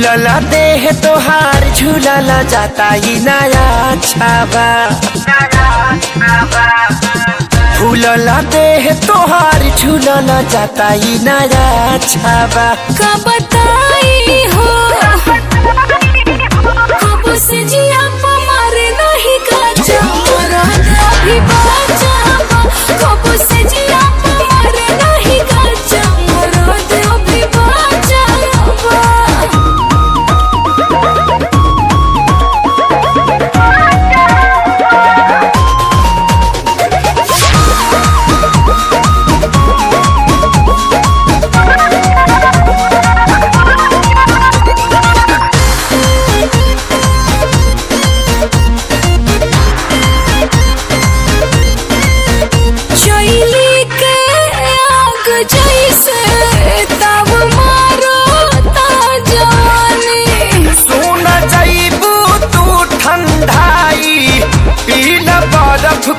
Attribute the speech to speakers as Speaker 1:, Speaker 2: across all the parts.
Speaker 1: फूलला देह तोहार झूलला जाता ही नया छावा। फूलला देह तोहार झूलला जाता ही नया छावा।
Speaker 2: का बताई हो कब से जिया मारे नहीं काचा मरद अभी बाचावा। कब से जिया मारे नहीं काचा मरद अभी बाचावा।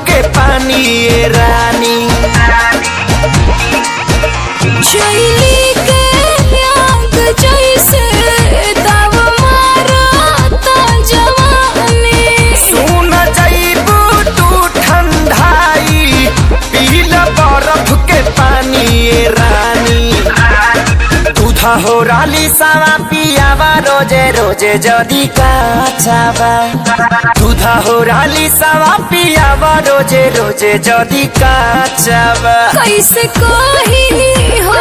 Speaker 1: के पानी ये रानी
Speaker 2: शैली के आग जैसे तब मारता जवानी।
Speaker 1: सुन जाइबू तू ठंडाई पीला बर्फ के पानी ये रानी। दूधा हो राली सावा पियावा रोजे रोजे जदी काचावा। दूधा हो राली सावा पियावा रोजे रोजे जदी काचावा।
Speaker 2: कैसे कही हो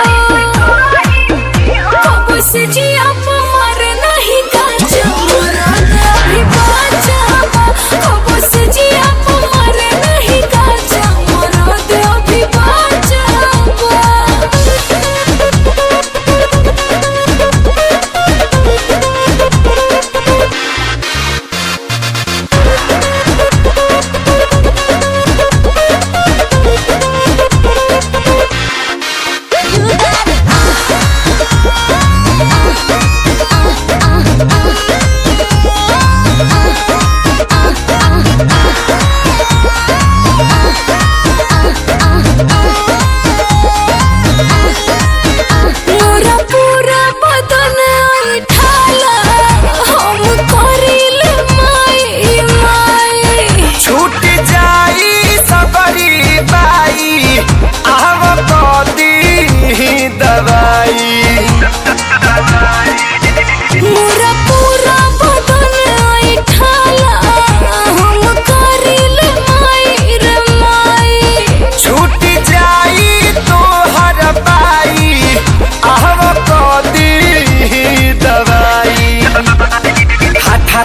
Speaker 2: कब से जिया मारे नहीं काचा मरद अभी बाचावा। कब से जिया मारे नहीं काचा मरद अभी बाचावा।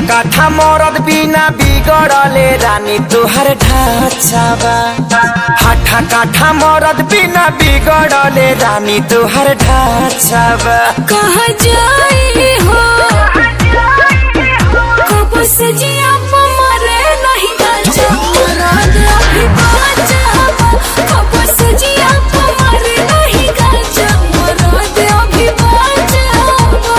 Speaker 1: काठा मरद बिना बिगड़ले रानी तोहर ढांचावा। हाठा काठा मरद बिना बिगड़ले रानी तोहर ढांचावा।
Speaker 2: कहाँ जाई हो कब से जिया मारे नहीं काचा मरद अभी बाचावा। कब से जिया मारे नहीं काचा मरद अभी बाचावा।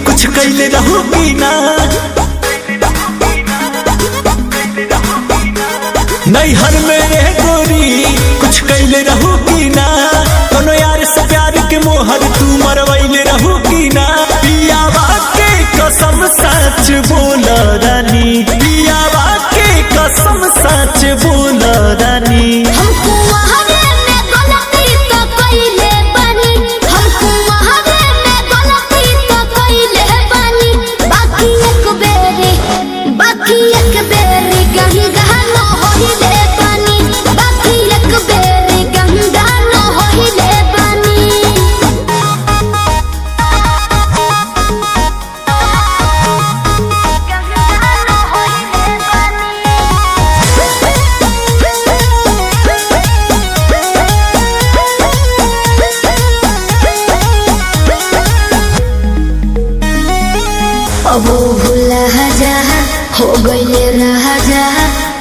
Speaker 3: कुछ कैले रहूगी ना नैहर में ये गोरी कुछ कैले रहूगी ना। कोनो यार से प्यार के मोहर तू मरवैले रहूगी ना। पियावा के कसम सच बोल रानी। पियावा के कसम सच बोल रानी।
Speaker 2: हमको वहावे में गलती तो कइले बानी। हमको वहावे में गलती तो कइले बानी। बाकी एक बेरी गंगा न होइले बानी। बाकी एक बेरी गंगा न होइले बानी। गंगा न होइले
Speaker 4: राजा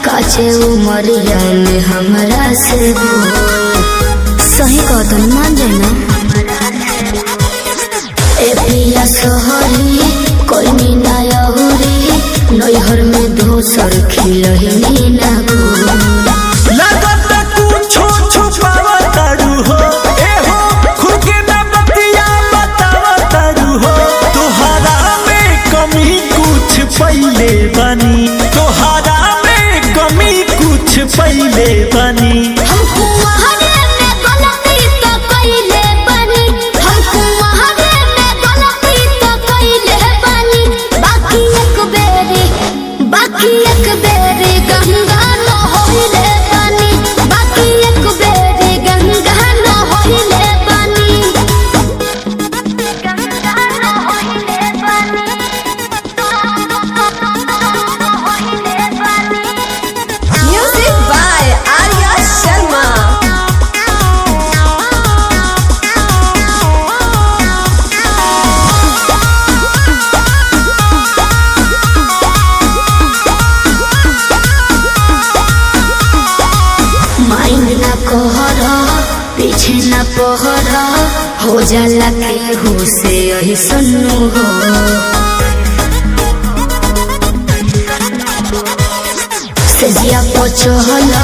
Speaker 4: काचे उमरिया में हमरा से बोल। सही कहतन मान जाना ए पिया सोहरी कोई मीना यहुरी नैहर में दोसर खिलही ना
Speaker 3: लगत कुछो छुपावा तारू हो ए हो खुद के ना बतिया बतावा तारू हो तोहरा में कमी कुछ पहिले बनी तोहरा में कमी कुछ पहिले बनी पीछे न पहरा हो जाला केहू से यही सुनू हो सेजिया पचहला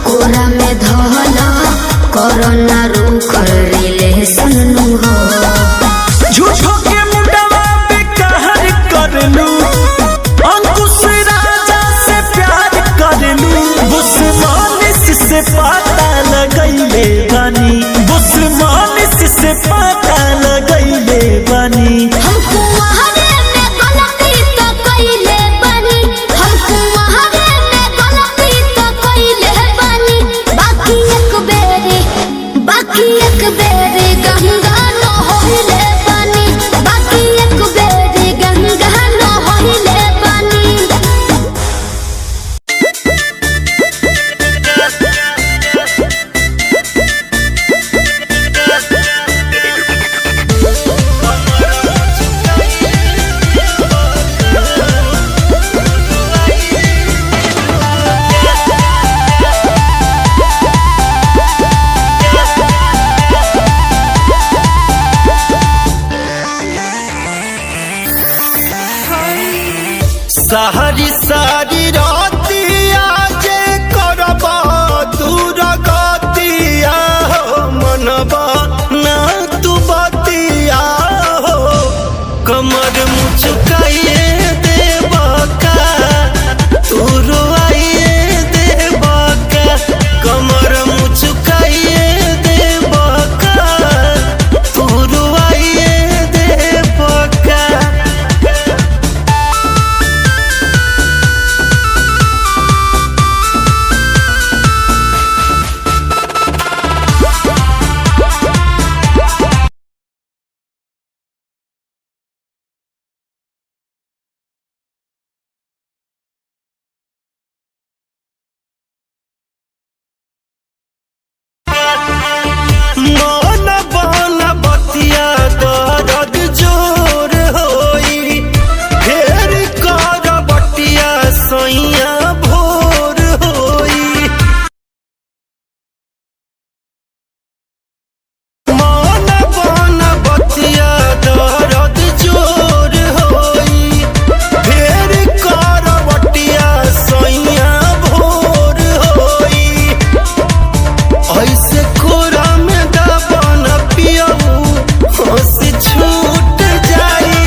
Speaker 3: कोरा में धहला कोरोना रू कर ले सुनू हो झूठो के मुंडवा पे कहर कर लू अंकुश राजा से प्यार कर लू बुस्मानिस से पता लगैले बनी बुस्मानिस से पता लगैले बनी
Speaker 4: हमको वहारे में गलती तो कइले बनी हमको वहारे में गलती तो कइले बनी बाकी एक बेरी गंगा न होइले बनी बाकी एक बेरी गंगा न होइले बनी
Speaker 3: सारी सारी रातिया जे करबा दूर गतिया हो मनबा ना तू बतिया हो कमर मुचकाइए देबा का तू रोइए देबा का कमर मुचकाइए देबा का तू रोइए देबा का मन बन बतिया दर्द जोर होई फेर कर बटिया सैया भोर होई मन बन बतिया दर्द जोर होई फेर कर बटिया सैया भोर होई ऐसे कोरा में दबन पियऊ हंस छूट जाई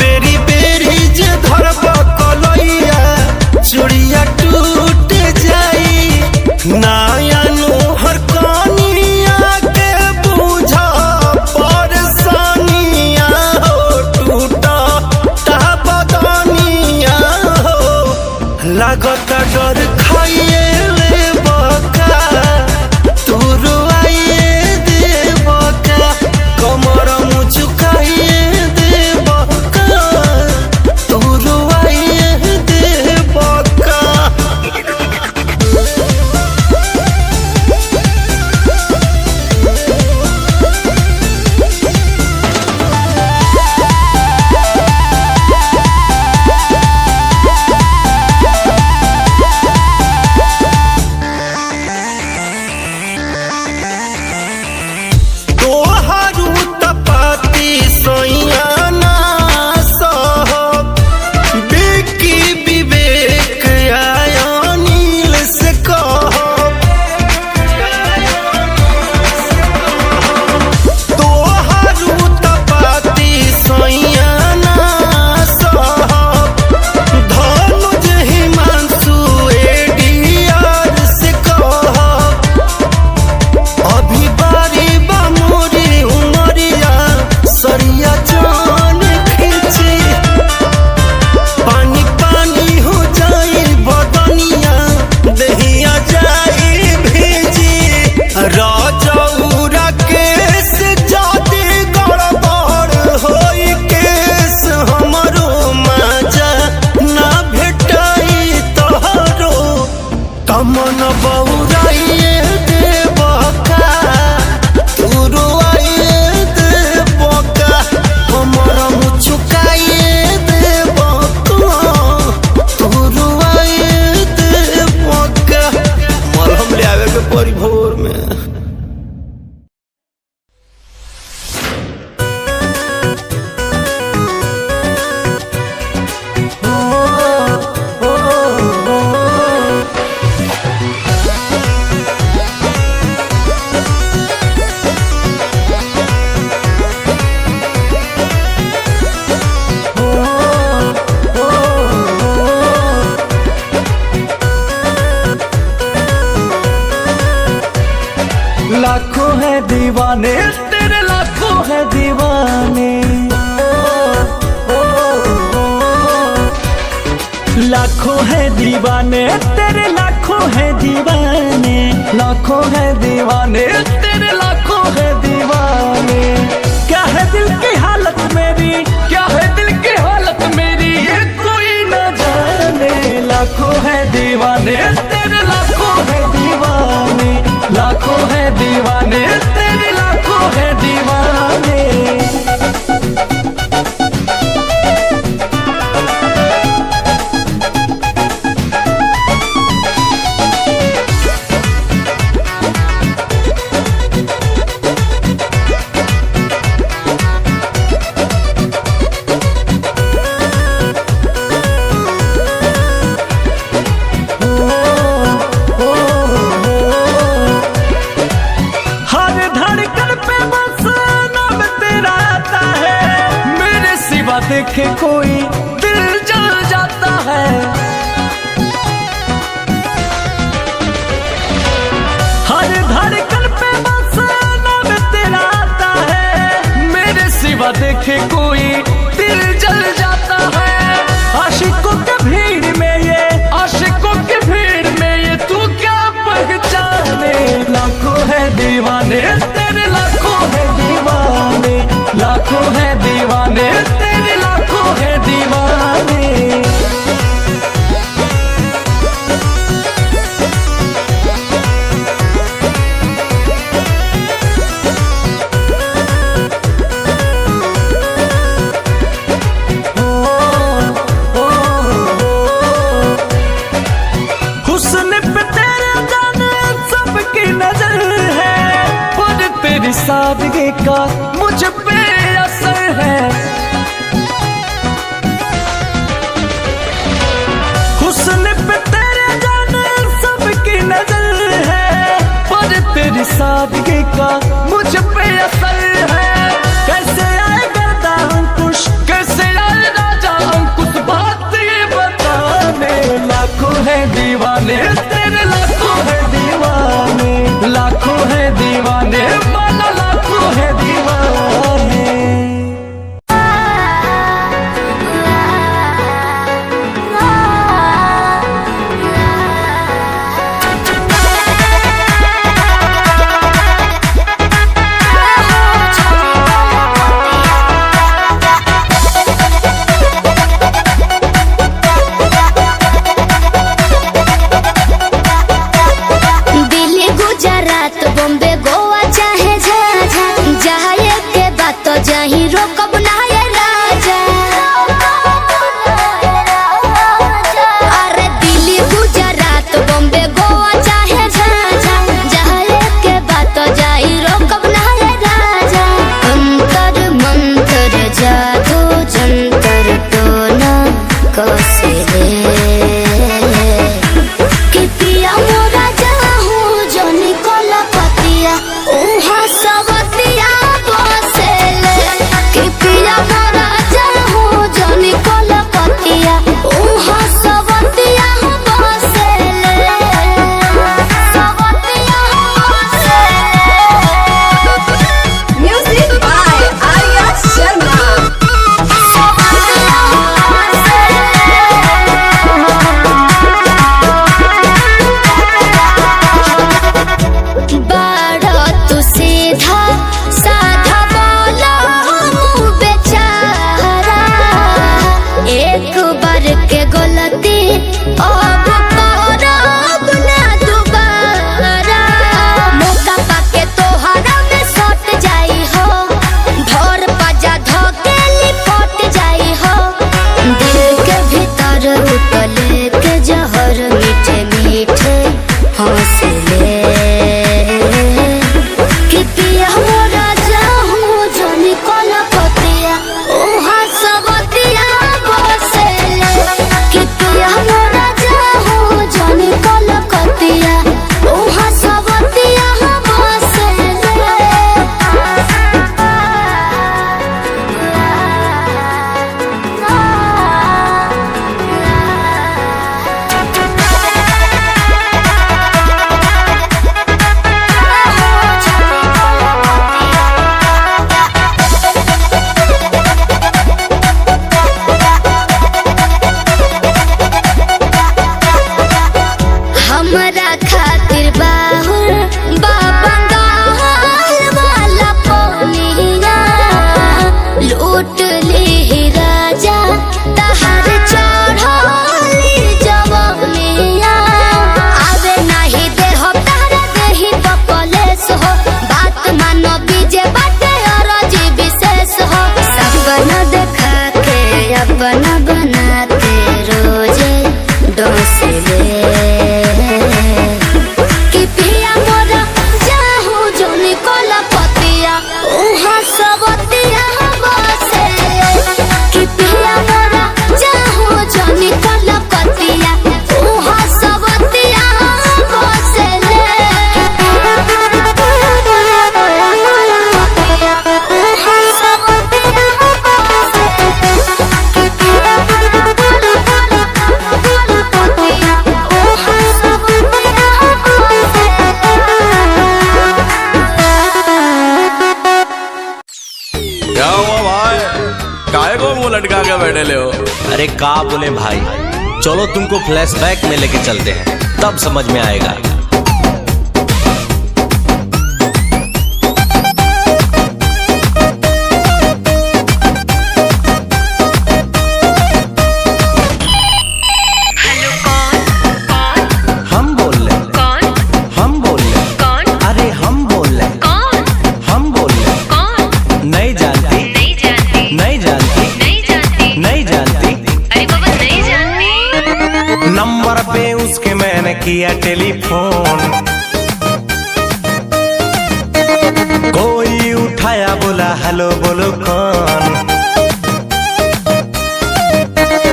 Speaker 3: बेरी बेरी जे धरब कलैया चूड़िया टूट जाई नाया नोहर कनिया के बुझा परेशानिया हो टूटा ता बदनिया हो लागत डर खाइए ले बका तू रोइए देबका कमर मुचकाइए देबका तू रोइए देबका है दीवाने, तेरे लाखों है दीवाने। लाखों है दीवाने तेरे, लाखों है दीवाने, लाखों है दीवाने तेरे, लाखों है दीवाने। क्या है दिल की हालत मेरी, क्या है दिल की हालत मेरी, ये कोई न जाने। लाखों है दीवाने तेरे, लाखों है दीवाने, लाखों है दीवाने तेरे, लाखों है दीवाने। देखे कोई दिल जल जाता है, हर धड़कन पे बस नाम तेरा आता है। मेरे सिवा देखे कोई दिल जल जाता है। आशिकों के भीड़ में ये, आशिकों के भीड़ में ये तू क्या पहचाने। लाखों है दीवाने तेरे, लाखों है दीवाने, लाखों है दीवाने तेरे, लाखों है दीवाने। हुस्न पे तेरे जाने सबकी नजर है, पर तेरी सादगी का मुझ पे असर है। हुस्न पे तेरे जाने सबकी नजर है, पर तेरी सादगी का मुझ पे असर है। कैसे आए गर्दा अंकुश, कैसे आए राजा अंकुश, बात ये बताने। लाखों है दीवाने तेरे, लाखों है दीवाने, लाखों है दीवाने माना, लाखों है दीवाने।
Speaker 4: दिल्ली गुजरात बॉम्बे गोवा चाहे झाझा, जाए के बात तो जहीं रोकब ना ये राजा। अरे दिल्ली गुजरात बॉम्बे गोवा चाहे झाझा, जाए के बात तो जहीं रोकब ना ये राजा। अंतर मंतर जादू जंतर टोना कैसे कि पिया मोरा जाहू जोनी कोला पतिया उहा सबतिया बसेले। कि पिया मोरा जाहू जोनी कोला पतिया उहा सबतिया बसेले, सबतिया बसेले। Music by Arya Sharma. सबतिया बाड़ा तू सीधा साधा बोला हूँ बेचारा, एक बार के गलती अब करब ना दोबारा। मौका पाके तोहरा में सट जाई हो, धर पाजा धके लिपट जाई हो। दिल के भीतर उतले के जहर मीठे मीठे हौसले। कि पिया मोरा जाहू जोनी कोला पतिया उहा सबतिया बसेले। कि पिया मोरा जाहू
Speaker 5: क्या बैठे ले हो?
Speaker 6: अरे का बोले भाई, चलो तुमको फ्लैशबैक में लेके चलते हैं, तब समझ में आएगा।
Speaker 3: नंबर पे उसके मैंने किया टेलीफोन, कोई उठाया बोला हेलो बोलो कौन।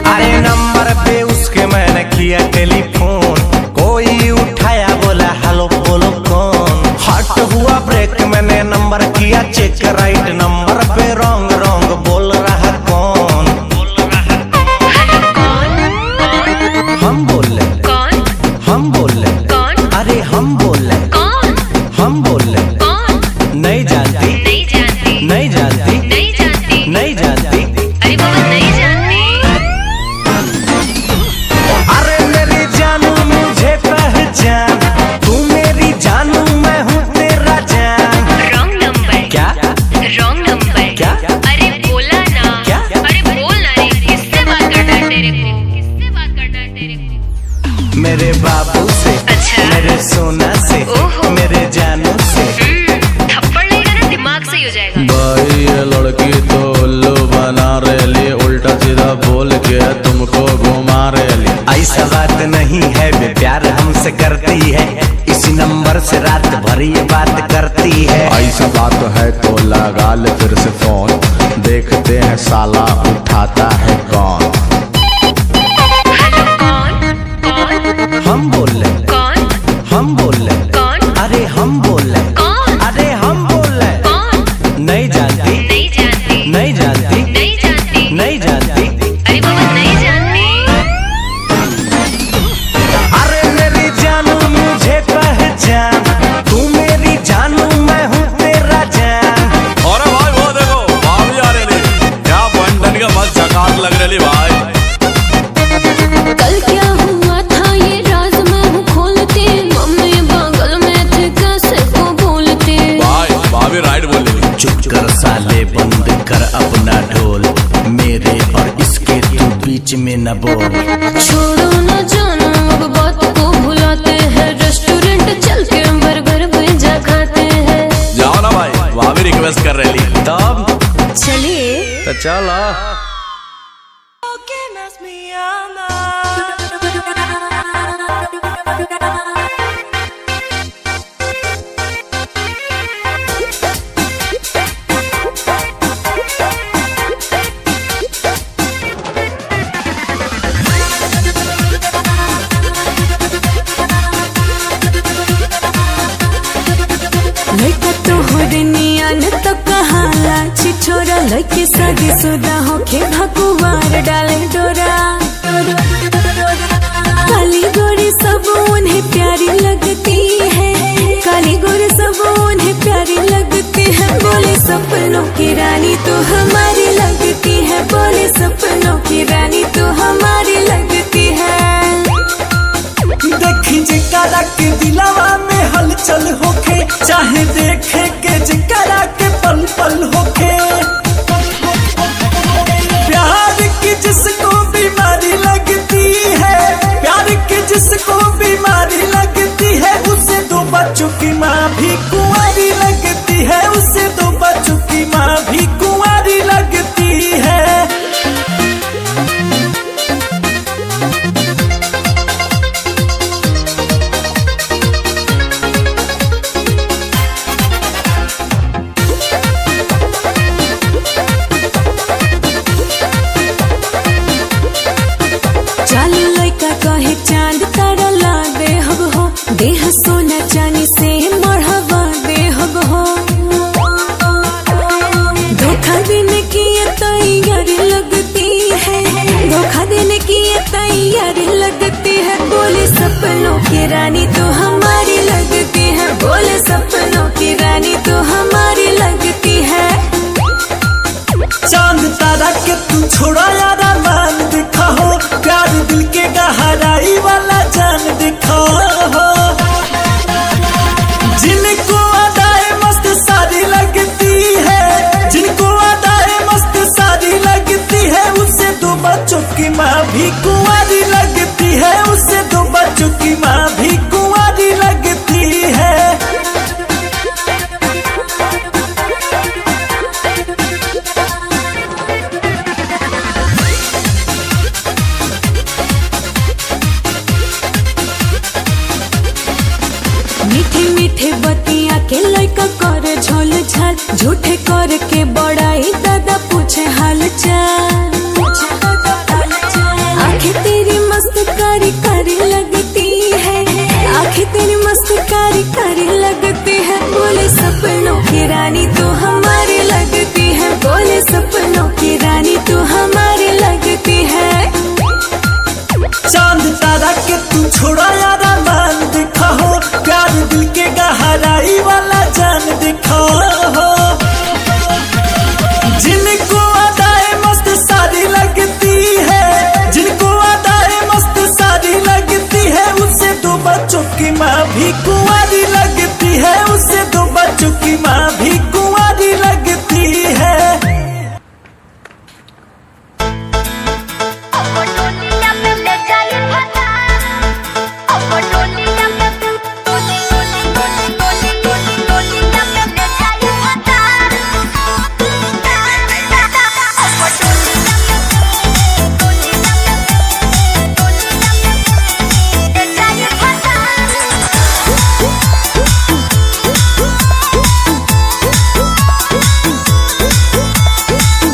Speaker 3: अरे नंबर पे उसके मैंने किया टेलीफोन, कोई उठाया बोला हेलो बोलो कौन। हट हुआ ब्रेक, मैंने नंबर किया चेक, राइट नंबर पे रॉन्ग रॉन्ग बोल रहा कौन। हम बोल रहे कौन, हम बोल रहे कौन, अरे हम बोल रहे कौन, हम बोल रहे कौन। नहीं जानती, नहीं जानती, नहीं जानती, नहीं जानती, नहीं जानती, अरे बाबा नहीं जानती। अरे मेरी जानू मुझे पहचान, तू मेरी जानू मैं हूँ तेरा जान।
Speaker 7: रॉन्ग नंबर
Speaker 3: क्या,
Speaker 7: रॉन्ग नंबर
Speaker 3: क्या,
Speaker 7: अरे बोला ना
Speaker 3: क्या,
Speaker 7: अरे बोल ना रे, किससे बात करना है तेरे को, किससे बात करना है तेरे को।
Speaker 3: मेरे बाबू से,
Speaker 7: अच्छा।
Speaker 3: मेरे सोना से,
Speaker 7: ओहो।
Speaker 3: मेरे जानू से।
Speaker 7: थप्पड़ लगेगा ना दिमाग सही हो जाएगा।
Speaker 5: भाई ये लड़की तो उल्लू बना रही, उल्टा सीधा बोल के तुमको घुमा रही।
Speaker 3: ऐसा बात नहीं है, वे प्यार हमसे करती है, इसी नंबर से रात भर ये बात करती है।
Speaker 5: ऐसा बात है तो लगा ले फिर से फोन, देखते हैं साला उठाता है कौन।
Speaker 7: हेलो कौन, कौन,
Speaker 3: हम बोल रहे
Speaker 7: कौन,
Speaker 3: हम बोल रहे
Speaker 7: कौन,
Speaker 3: अरे हम बोल रहे
Speaker 7: कौन,
Speaker 3: अरे हम बोल रहे
Speaker 7: कौन।
Speaker 3: नहीं जानती,
Speaker 7: नहीं जानती,
Speaker 3: नहीं जानती,
Speaker 7: नहीं जानती,
Speaker 3: नहीं जानती,
Speaker 7: अरे बाबा नहीं जानती।
Speaker 3: अरे मेरी जानू मुझे पहचान, तू मेरी जानू मैं हूँ तेरा जान।
Speaker 5: अरे भाई वो देखो भाभी आ रही, क्या बंधन का मस्त झकास लग रही भाई।
Speaker 2: कल क्या हुआ था ये राज मैं हूँ खोलते, मम्मी बगल में थे कैसे को बोलते।
Speaker 5: भाई भाभी राइट बोल रही।
Speaker 3: चुप कर साले, बंद कर अपना ढोल, मेरे और इसके तू बीच में न बोल।
Speaker 2: छोड़ो न जानो अब बात को भुलाते हैं, रेस्टोरेंट चल के बर्गर पिज्जा खाते हैं।
Speaker 5: जाओ ना भाई, भाभी रिक्वेस्ट कर रही।
Speaker 3: तब
Speaker 2: चलिए
Speaker 3: तो चलो।
Speaker 2: लड़का तो हो रनिया न तो कहाला छिछोरा, लड़के शादी शुदा होके भगवान डाले डोरा। काली गोरी सब उन्हें प्यारी लगती है, काली गोरी सब उन्हें प्यारी लगती है। बोले सपनों की रानी तो हमारी लगती है, बोले सपनों की रानी तो हमारी लगती है।
Speaker 3: देखी जिकरा के दिलावा में हलचल होके, चाहे देखे के जिकरा के पल पल होके। प्यार की जिसको बीमारी लगती है, प्यार की जिसको बीमारी लगती है, उसे दो बच्चों की माँ भी कुंवारी लगती है, उसे दो बच्चों की माँ भी कुंवारी लगती है।
Speaker 2: चाल लड़का कहे चांद तारा ला दे हब हो, देह सोना चांदी से मढ़वा दे हब हो। धोखा देने की ये तैयारी लगती है, धोखा देने की ये तैयारी लगती है। बोले सपनों की रानी तो हमारी लगती है, बोले सपनों की रानी तो हमारी लगती है।
Speaker 3: चांद तारा के तू छोड़ा यार वाला जान दिखा हो। जिनको अदाए मस्त सारी लगती है, जिनको अदाए मस्त सारी लगती है, उससे दो बच्चों की माँ भी कुंवारी लगती है, उससे दो बच्चों की माँ भी कुंवारी लगती है।
Speaker 2: मीठे मीठे बतिया के लइका करे झोल झाल, झूठे कर के बड़ाई दादा पूछे हाल चाल। आंखें तेरी मस्त कारी कारी लगती है, आंखें तेरी मस्त कारी कारी लगती है, बोले सपनों की रानी तू हमारी लगती है, बोले सपनों की रानी तू हमारी लगती है।
Speaker 3: चांद तारा के तू छोड़ा यार मान दिखा हो, प्यार दिल के गहराई वाला जान दिखा हो। जिनको अदाए मस्त सारी लगती है, जिनको अदाए मस्त सारी लगती है, उससे दो बच्चों की माँ भी कुंवारी लगती है, उससे दो बच्चों की माँ भी कुंवारी लगती है।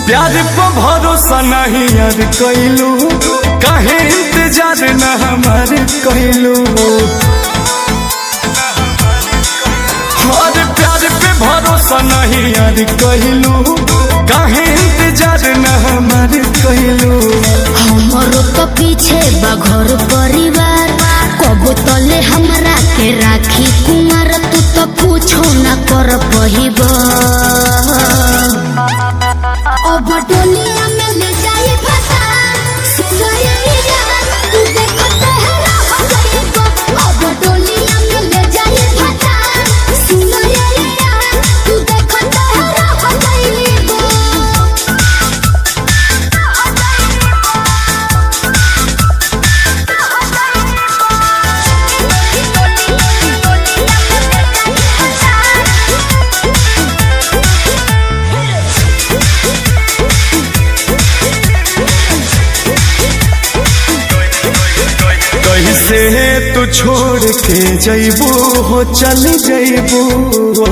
Speaker 3: प्यार को भरोसा नहीं यार कैलू, काहे इंतजार न हमार कैलू। और प्यार पे भरोसा नहीं यार कैलू, काहे इंतजार न हमार कैलू।
Speaker 4: हमरो तो पीछे बघर परिवार, कबो तले हमरा के राखी कुमार, तू तो पूछो न कर पहिबा। अब डोलिया में ले जाए फसा, सुनैया तू देखते है रह जाइबो। अब डोलिया में ले जाए फसा, सुनैया तू देखते है रह जाइबो।
Speaker 3: कैसे तू छोड़ के जैबू हो, चल जैबू हो,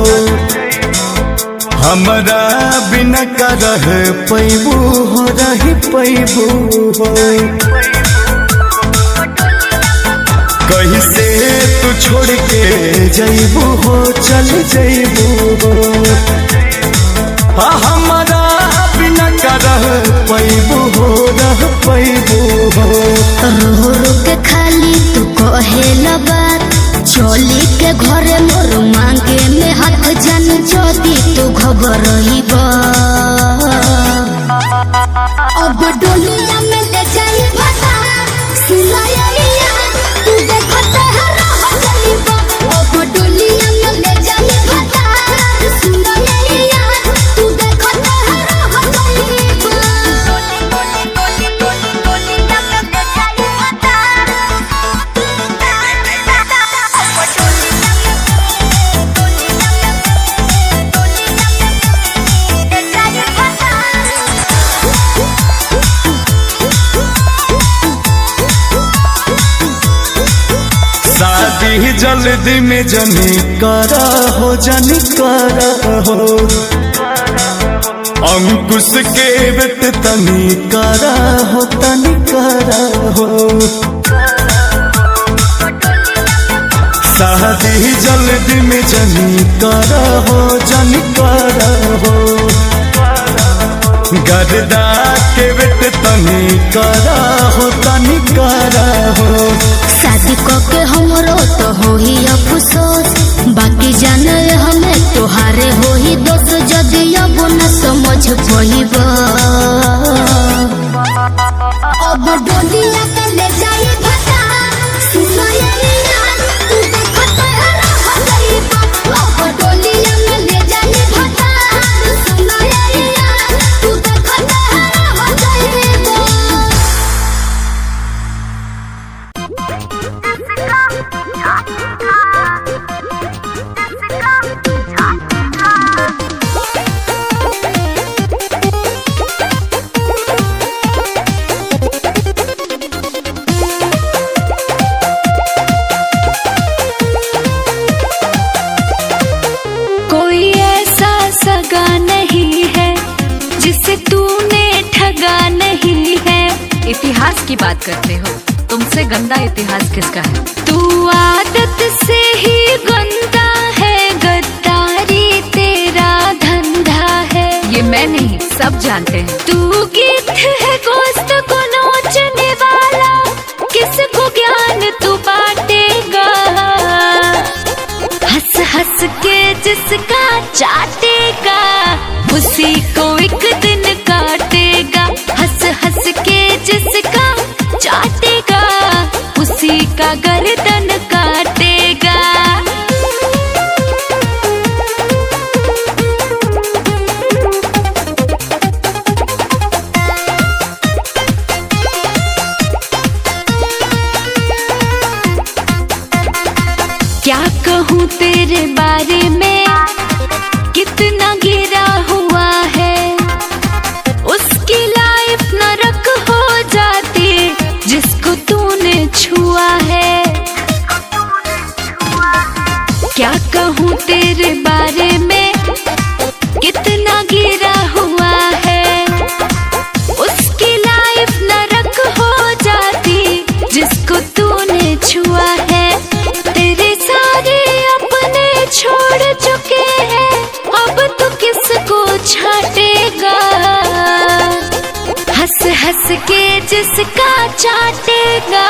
Speaker 3: हमरा बिना का रह पैबू हो, रह पैबू हो। कैसे तू छोड़ के जैबू हो, चल जैबू हो, हमरा बिना का रह पैबू हो, रह पैबू हो।
Speaker 4: रो रो के खाली तू कहेला बात, चोली के घरे मोर मांगे में हाथ जन जोदी तू घबरइबा। अब डोलिया में ले जाई फसा, सुनैया तू देखते है रह जाइबा। अब डोलिया में ले जाई फसा, सुनैया तू देखते है रह जाइबा।
Speaker 3: शादी जल्दी में जनी करा हो, जनी करा हो, अंकुश के बेट तनी करा हो, तनी करा हो। शादी जल्दी में जनी करा हो, जनी करा हो, गर्दा के बेट तनी करा हो, तनी करा हो।
Speaker 4: शादी के हमरो तो हो ही अफसोस, बाकी जाने हमें तोहारे हो ही दोस्त, जदि अब न समझ पइबा। अब डोलिया के ले जाई फसा,
Speaker 2: इतिहास की बात करते हो, तुमसे गंदा इतिहास किसका है? तू आदत से ही गंदा है, गद्दारी तेरा धंधा है। ये मैं नहीं, सब जानते हैं। तू गीत है गोश्त को नोचने वाला, किसको ज्ञान तू बांटेगा? हंस हंस के जिसका चाटेगा, उसी को एक दिन काटेगा। हंस हंस के जिसका चाटेगा, उसी का गर्दन काटेगा। क्या कहूँ तेरे बारे में, कितना गिरा हुआ है। उसकी लाइफ नरक हो जाती जिसको तूने छुआ है। क्या कहूँ तेरे बारे में, कितना गिरा हुआ है। उसकी लाइफ नरक हो जाती जिसको तूने छुआ है। तेरे सारे अपने छोड़ चुके हैं, अब तो किसको छाटेगा? हंस हंस के जिसका चाटेगा,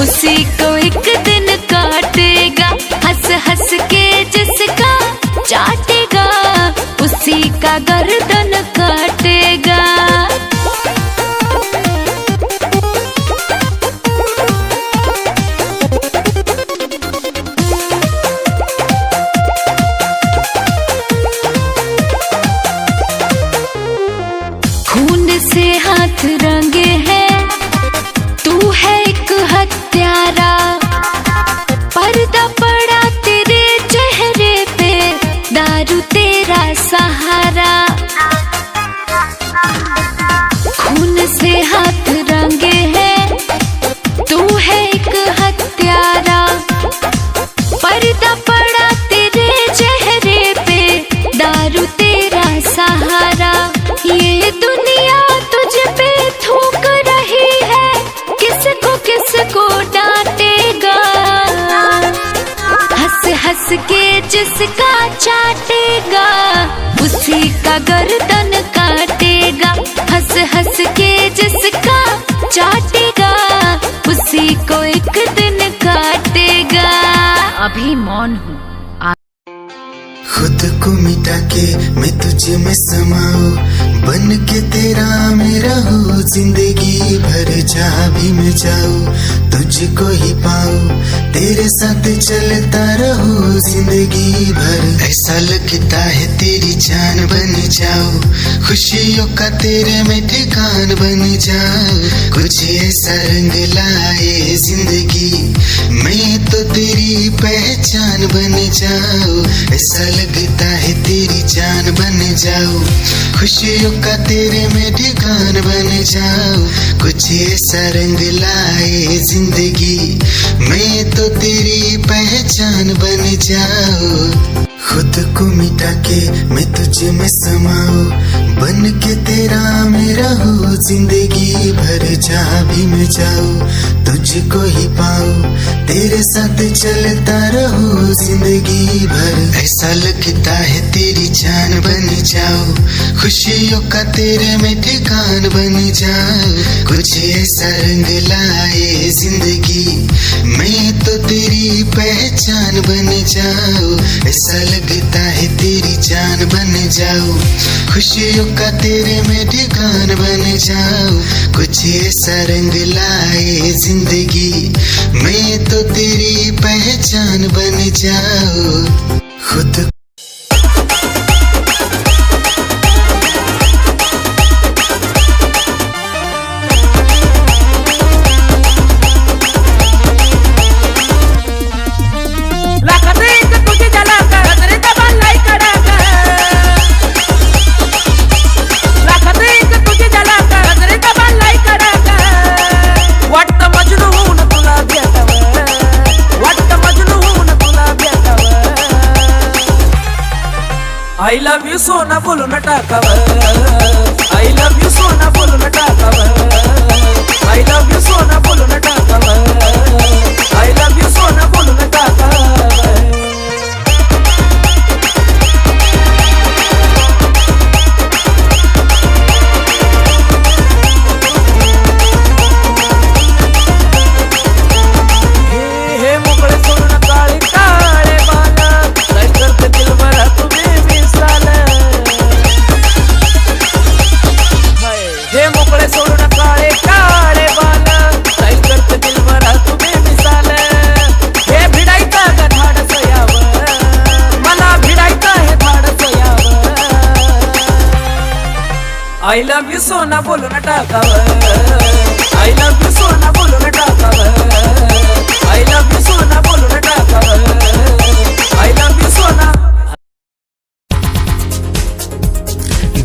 Speaker 2: उसी को एक दिन काटेगा। हंस हंस के जिसका चाटेगा, उसी का गर्दन काटेगा। खून से हाथ रंगे हैं, तू है एक हत्यारा। पर्दा पड़ा तेरे चेहरे पे, दारू तेरा सहारा। खून से हाथ रंगे हैं, तू है एक हत्यारा। पर्दा पड़ा तेरे चेहरे पे, दारू तेरा सहारा। ये दुनिया तुझ पे थूक रही है, किसको डांटेगा? हंस हंस के जिसका चाटेगा, उसी का गर्दन काटेगा। हंस हंस के जिसका चाटेगा, उसी को एक दिन काटेगा। अभी मौन हूँ।
Speaker 8: खुद को मिटा के मैं तुझे में समाऊं, बन के तेरा मेरा हो जिंदगी भर। जहाँ भी मैं जाऊँ तुझको ही पाऊं, तेरे साथ चलता रहूं जिंदगी भर। ऐसा लगता है तेरी जान बन जाऊं, खुशियों का तेरे में ठिकान बन जाऊं। कुछ ऐसा रंग लाए जिंदगी, मैं तो तेरी पहचान बन जाऊं। ऐसा लगता है तेरी जान बन जाऊं, खुशियों का तेरे में ठिकान बन जाऊं। कुछ ऐसा रंग लाए जिंदगी, मैं तो तेरी पहचान बन जाऊं। खुद को मिटा के मैं तुझे में समाऊं, बन के तेरा मेरा हो जिंदगी भर। जहाँ भी मैं जाऊँ तुझको ही पाऊं, तेरे साथ चलता रहूं जिंदगी भर। ऐसा लगता है तेरी जान बन जाऊं, खुशियों का तेरे में ठिकान बन जाऊं। कुछ ऐसा रंग लाए जिंदगी, मैं तो तेरी पहचान बन जाऊं। ऐसा लगता है तेरी जान बन जाऊं, खुशियों का तेरे में ठिकान बन जाऊं। कुछ ऐसा रंग लाए जिंदगी, मैं तो तेरी पहचान बन जाऊं। खुद
Speaker 9: I love you सोना बोलून टाकावं, I love you सोना बोलून टाकावं, I I love you सोना बोलो ना टाकावर I love you सोना बोलो ना टाकावर I love you सोना बोलो ना टाकावर I love you सोना।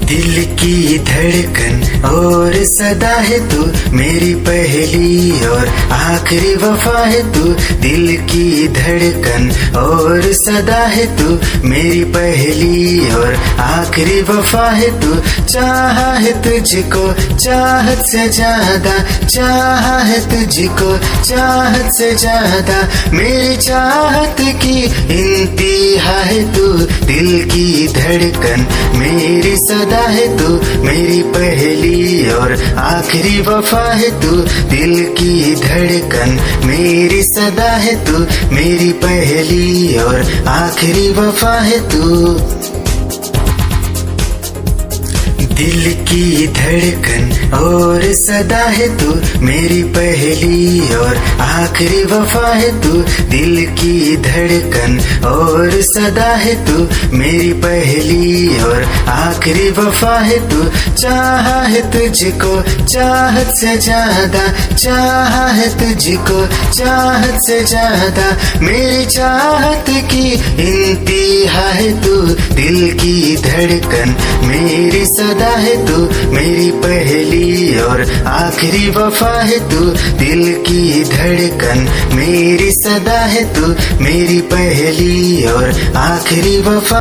Speaker 8: दिल की धड़कन और सदा है तू मेरी पहली और आखिरी वफा है तू। दिल की धड़कन और सदा है तू मेरी पहली और आखिरी वफा है तू। चाहा है तुझको चाहत से ज्यादा, चाहा है तुझको चाहत से ज्यादा, मेरी चाहत की इंतहा है तू। दिल की धड़कन मेरी सदा है तू मेरी पहली और आखिरी वफा है तू। दिल की धड़कन मेरी सदा है तू मेरी पहली और आखिरी वफा है तू। दिल की धड़कन और सदा है तू मेरी पहली और आखिरी वफा है तू। दिल की धड़कन और सदा है तू मेरी पहली और आखिरी वफा है तू। चाहा है तुझको चाहत से ज्यादा, चाहा है तुझको चाहत से ज्यादा, मेरी चाहत की इंतहा है तू। दिल की धड़कन मेरी सदा है तू मेरी पहली और आखिरी वफा है तू। दिल की धड़कन मेरी सदा है तू मेरी पहली और आखिरी वफा।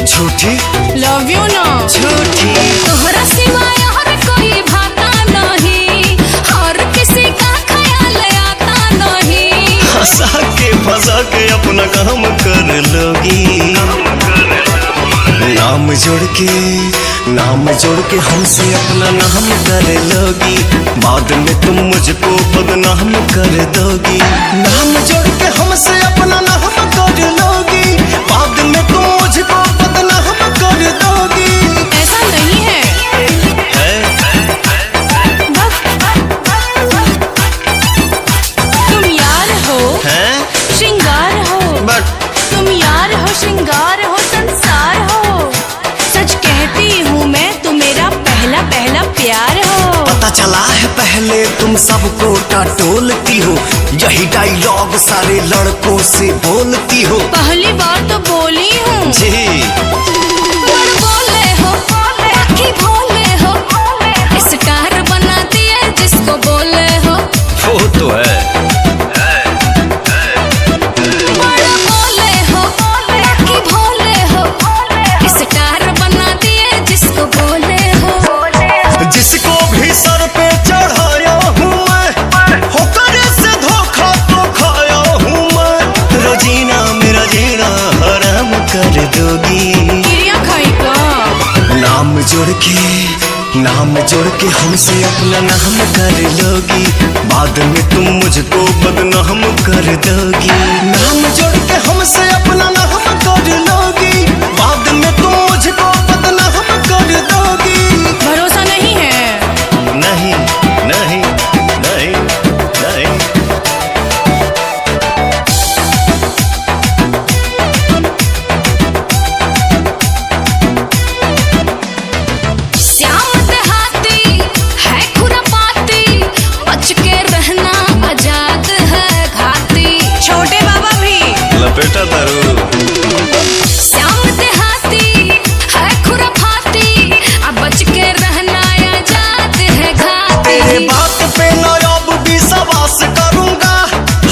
Speaker 1: झूठी
Speaker 2: लव यू ना
Speaker 1: झूठी
Speaker 2: तोहरा सिवाय और कोई भाता नहीं और किसी का ख्याल आता नहीं।
Speaker 1: हंसा के फंसा के अपना काम कर लोगी। नाम जोड़ के हमसे अपना नाम कर लोगी। बाद में तुम मुझको बदनाम कर दोगी। नाम जोड़ के हमसे अपना नाम कर लोगी। बाद में तुम मुझको बदनाम कर दोगी।
Speaker 2: ऐसा नहीं है, तुम यार हो श्रृंगार हो, तुम यार हो श्रृंगार हो संसार हो। सच कहती हूँ मैं तुम मेरा पहला पहला प्यार हो।
Speaker 1: पता चला है पहले तुम सबको टटोलती हो। यही डायलॉग सारे लड़कों से बोलती हो।
Speaker 2: पहली बार तो बोली हूँ
Speaker 1: जी
Speaker 2: बोले हो बाकी भोले हो, स्टार बना दिए जिसको बोले हो।
Speaker 6: वो तो है
Speaker 2: बड़ा बोले हो बाकी भोले हो, स्टार बना दिए जिसको बोले हो।
Speaker 1: जिसको भी सर पे चढ़ाया हूँ मैं, होकर से धोखा तो खाया हूँ मैं। रोजीना मेरा जीना हराम कर दोगी।
Speaker 2: गिरिया खाई का
Speaker 1: नाम जोड़ के हमसे अपना नाम कर लोगी। बाद में तुम मुझको बदनाम कर दोगी। नाम जोड़ के हमसे अपना नाम कर लोगी। बाद में तुम मुझको बदनाम कर दोगी।
Speaker 2: भरोसा नहीं है?
Speaker 1: नहीं नहीं नहीं नहीं।
Speaker 2: श्याम देहाती है खुरापाती, बच के रहना आजाद है घाती। छोटे बाबा भी
Speaker 6: लपेटा दारू।
Speaker 2: श्याम देहाती है खुरापाती, अब बच के रहना आजाद है घाती।
Speaker 1: तेरे बात पे नायाब भी सवास करूंगा।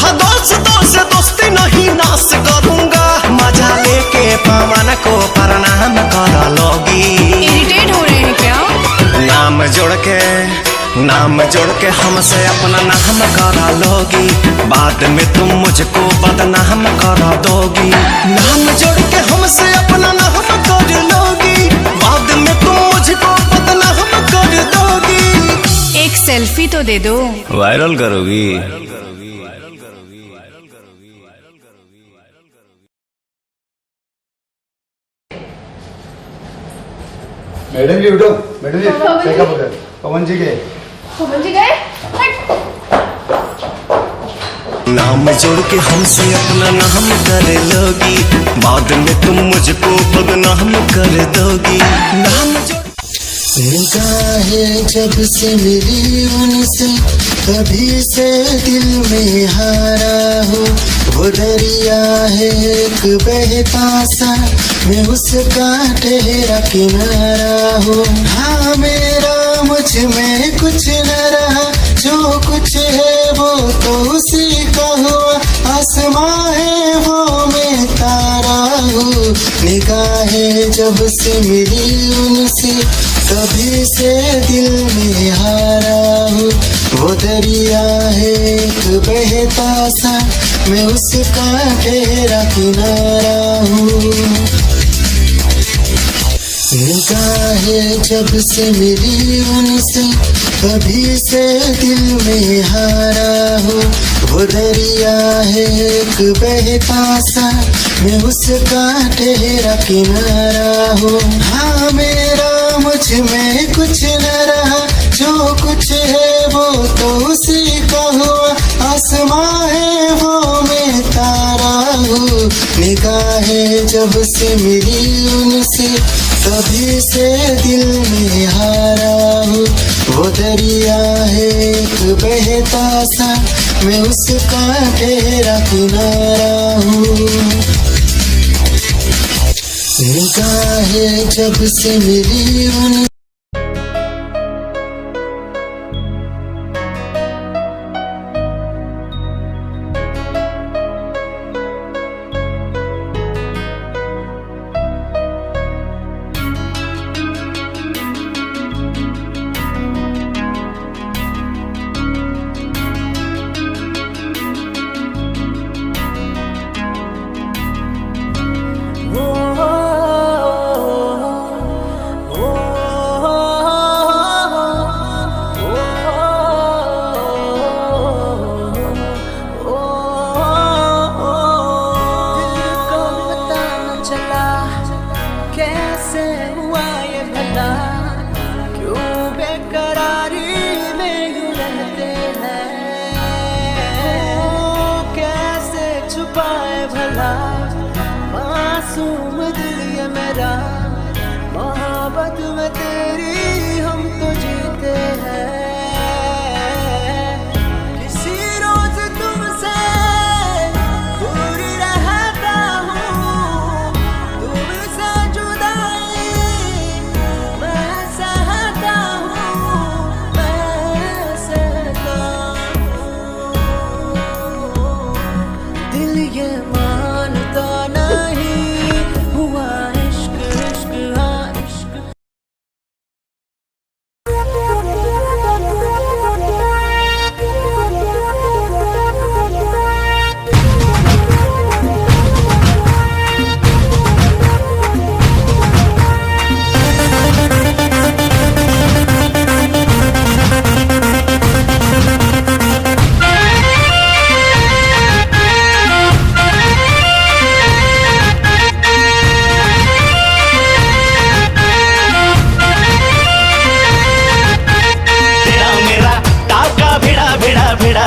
Speaker 1: हाँ दोस्तों से दोस्ती नहीं नाश करूंगा। मजा लेके पवन को प्रणाम कर लोगी।
Speaker 2: इरिटेट हो रहे हैं क्या?
Speaker 1: नाम जोड़ के हमसे अपना नाम करा लोगी। बाद में तुम मुझको बदनाम करा दोगी। नाम जोड़ के हमसे अपना नाम कर लोगी। बाद में तुम मुझको बदनाम कर दोगी।
Speaker 2: दे दो।
Speaker 6: वायरल करोगी?
Speaker 10: मैडम जी उठो, मैडम जी चाय का पकड़, पवन जी गए।
Speaker 2: पवन जी गए?
Speaker 1: नाम जोड़ के हमसे अपना नाम कर लोगी, बाद में तुम मुझको बदनाम कर दोगी। नाम जोड़
Speaker 8: निगाहें जब से मिली उनसे, तभी से दिल में हारा हूँ। वो दरिया है एक बहता सा, मैं उसका ठहरा किनारा हूँ। हाँ मेरा मुझ में कुछ न रहा, जो कुछ है वो तो उसी का हुआ। आसमां है वो मैं तारा हूँ। निगाहें जब से मिली उनसे, तभी से दिल में हारा हूँ। वो दरिया है एक बहता सा, मैं उसका ठहरा किनारा हूँ। निगाहें जब से मिली उनसे, तभी से दिल में हारा हूँ। वो दरिया है एक बहता सा, मैं उसका ठहरा किनारा हूँ। हाँ मेरा मुझ में कुछ न रहा, जो कुछ है वो तो उसी का हुआ। आसमां है वो मैं तारा हूँ। निगाहें जब से मिली उनसे, तभी से दिल में हारा हूँ। वो दरिया है एक बहता सा, मैं उसका ठहरा किनारा हूँ। निगाहें जब से मिली उन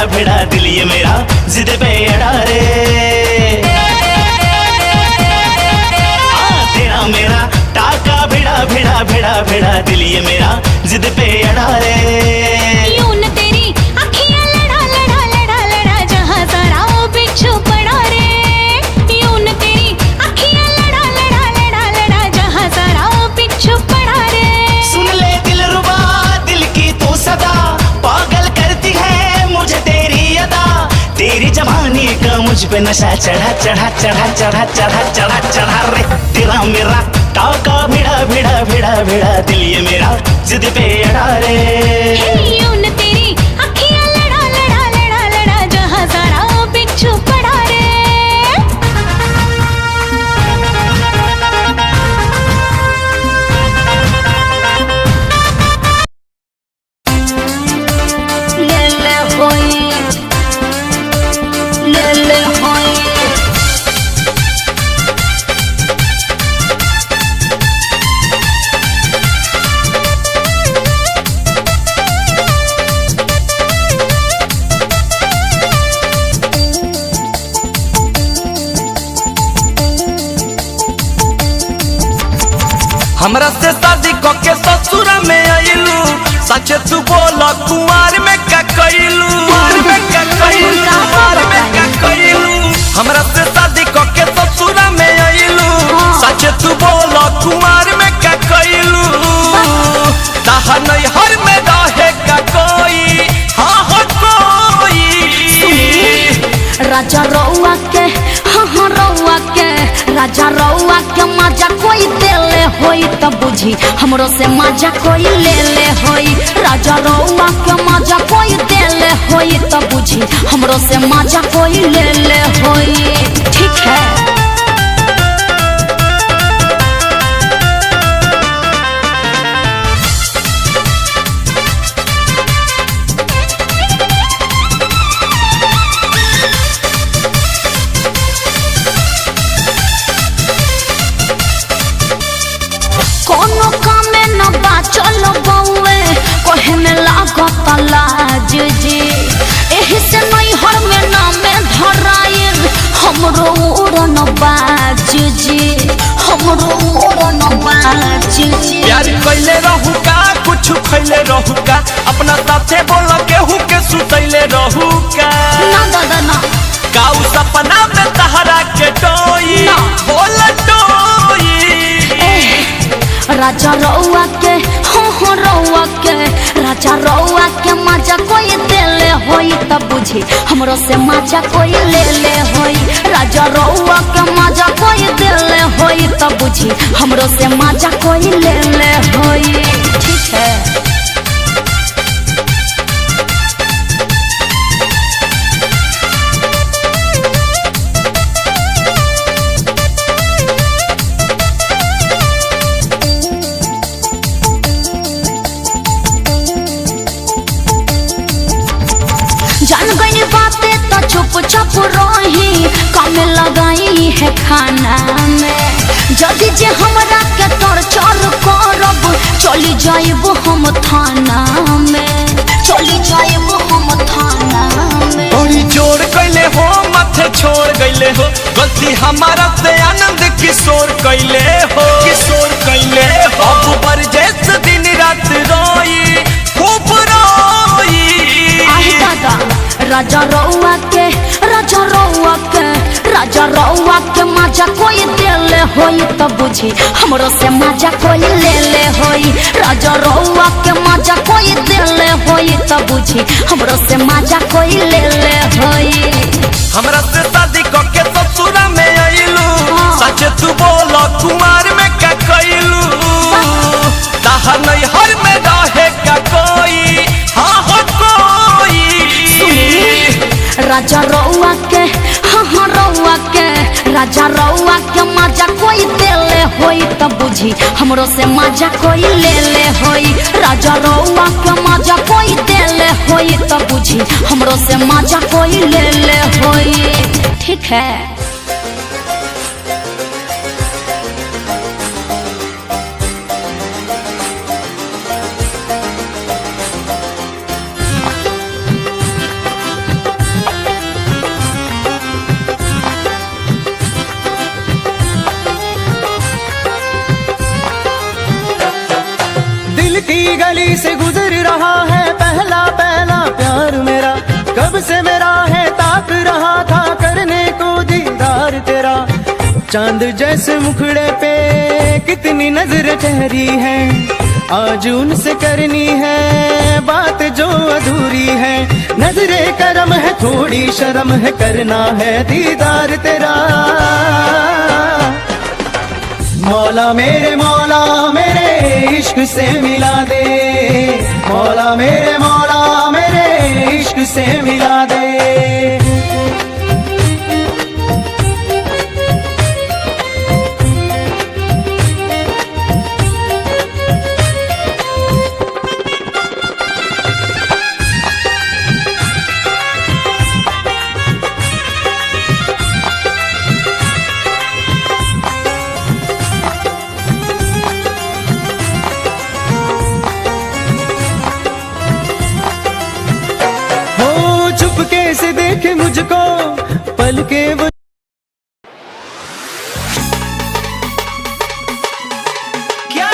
Speaker 1: भिड़ा दिल ये मेरा जिद पे अड़ा रे। तेरा मेरा टाका भिड़ा दिल ये मेरा जिद पे अड़ा रे।
Speaker 2: यूं न तेरी अखियां लड़ा जहां सारा वो बिच्छू पड़ा रे। यूं न तेरी अखियां लड़ा जहां सारा वो बिच्छू पड़ा रे।
Speaker 1: सुन ले दिल रुबा दिल की तू सदा, पागल करती है मुझे तेरी अदा। तेरी जवानी का मुझ पे नशा चढ़ा रे। तेरा मेरा टाका भिड़ा दिल ये मेरा जिद पे अड़ा रे।
Speaker 2: यूं न तेरी अखियां लड़ा जहां सारा वो बिच्छू पड़ा रे।
Speaker 4: ले
Speaker 1: हमरा से शादी के ससुर में आइलू सच तू बोल कुमार में का कइलू हमरा से शादी के ससुर में आइलू सच तू बोल कुमार में का कइलू ताहा नहीं हर में रहे का कोई हाँ कोई
Speaker 2: राजा रउआ के हाँ रउआ के राजा रउआ के मजा कोई देले होई तब बुझी हमरो से मजा कोई ले ले होई राजा रउआ के मजा कोई देले होई तब बुझी हमरो से मजा कोई ले ले होई ठीक है। कोनो कामे न बा चलो बउए कहे में लागत लाज जी एही से नहीं हर में नामे धराइल हमरो उड़न बाज जी हमरो उड़न बाज जी
Speaker 1: प्यार कइले रहू का कुछ खइले रहू का अपना साथे बोल केहू के सुतैले रहू का
Speaker 2: ना दादा ना
Speaker 1: काऊ सपना में तहरा के टोई बोल टोई
Speaker 2: राजा रउआ के हाँ रउआ के राजा रउआ के मजा कोई देले होई तब बुझी हमरो से मजा कोई ले ले होई राजा रउआ के मजा कोई देले होई तब बुझी हमरो से मजा कोई ले ले होई ठीक है। जान गई बातें तो चुप चाप रही काम लगाई है खाना में जदि जे हमरा के टॉर्चर करब चली जाइब हम थाना में चली जाइब हम थाना में
Speaker 1: बड़ी जोर कैले हो माथे छोड़ गईले हो गलती हमारा से आनंद किशोर कैले हो अब बरजेस दिन रात रोई खूब रोई
Speaker 2: दादा राजा रउआ के मजा कोई देले होई तब बुझी हमरो से मजा कोई ले ले होई राजा रउआ के मजा कोई देले होई तब बुझी हमरो से मजा कोई ले ले होई
Speaker 1: हमरा से शादी के ससुर में आइलू सच तू बोल कुमार में का कइलू ताहा नहीं हर में रहे का कोई हाँ कोई
Speaker 2: राजा रउआ के हाँ रउआ के राजा रउआ के मजा कोई देले होई तब बुझी हमरो से मजा कोई ले ले होई राजा रउआ के मजा कोई देले होई तब बुझी हमरो से मजा कोई ले ले होई ठीक है।
Speaker 3: की गली से गुजर रहा है पहला पहला प्यार मेरा कब से मेरा है ताक रहा था करने को दीदार तेरा चांद जैसे मुखड़े पे कितनी नजर ठहरी है आज उनसे करनी है बात जो अधूरी है नजरे करम है थोड़ी शर्म है करना है दीदार तेरा मौला मेरे इश्क से मिला दे मौला मेरे इश्क से मिला दे से देखे मुझको पल के वो
Speaker 1: क्या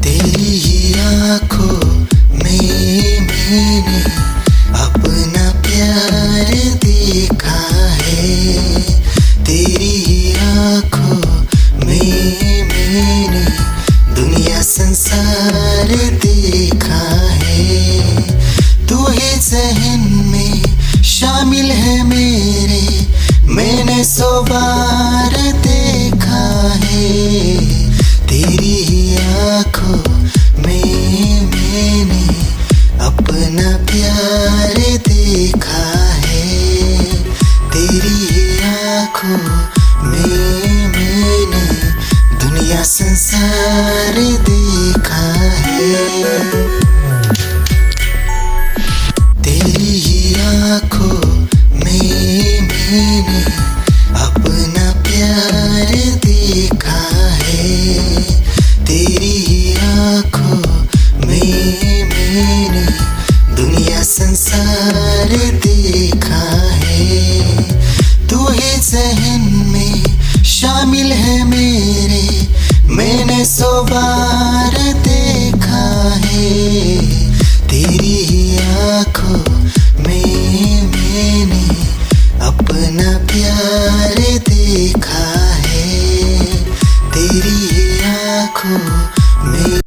Speaker 8: तेरी ही आंखों में मैंने अपना प्यार देखा है। तेरी ही आंखों में मैंने दुनिया संसार देखा है। तू ही जहन में शामिल है मेरे, मैंने 100 बार देखा है। तेरी ही आंखों में मैंने अपना प्यार देखा है। तेरी ही आंखों में मैंने दुनिया संसार देखा है। तेरी ही आंखों में मैंने अपना प्यार देखा है। तेरी ही आंखों में मैंने दुनिया संसार देखा है। तू ही जहन में शामिल है मेरे, मैंने 100 बार देखा है। तेरी ही आंखों में मैंने अपना प्यार देखा है। तेरी ही आंखों में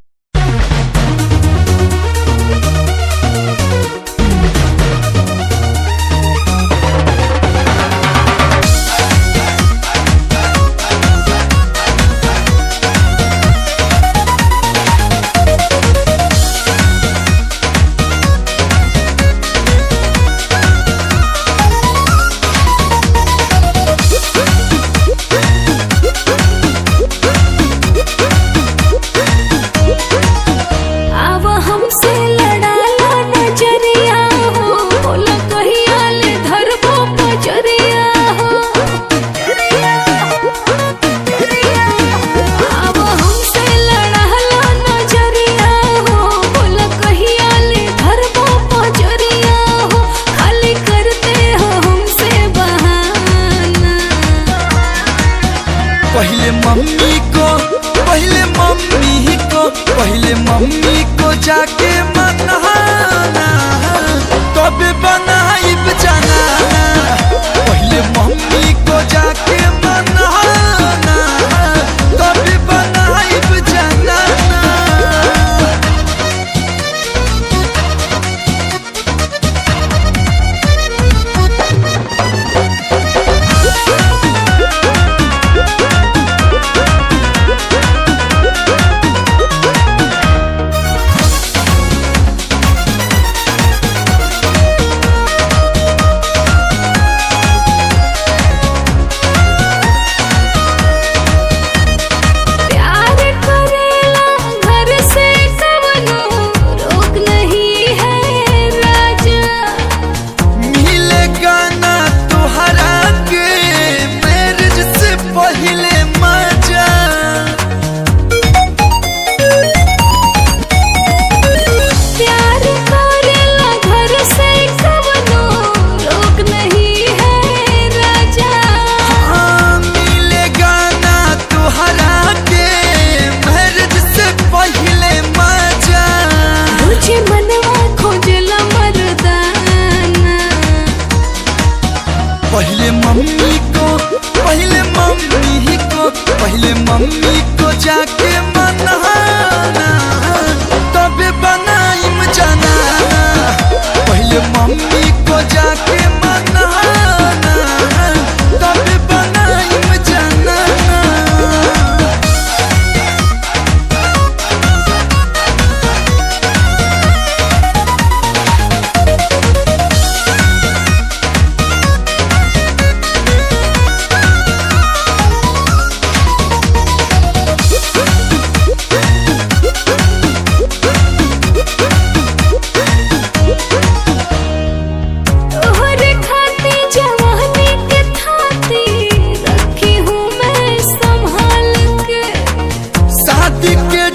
Speaker 3: पहले मम्मी को जाके मनाना, तब बनाइब जनाना। पहले मम्मी को जाके मनाना, तब बनाइब जनाना। पहले मम्मी को जाके मनाना, तब बनाइम जनाना। पहले मम्मी को जाके मनाना, तब बनाइम जनाना। के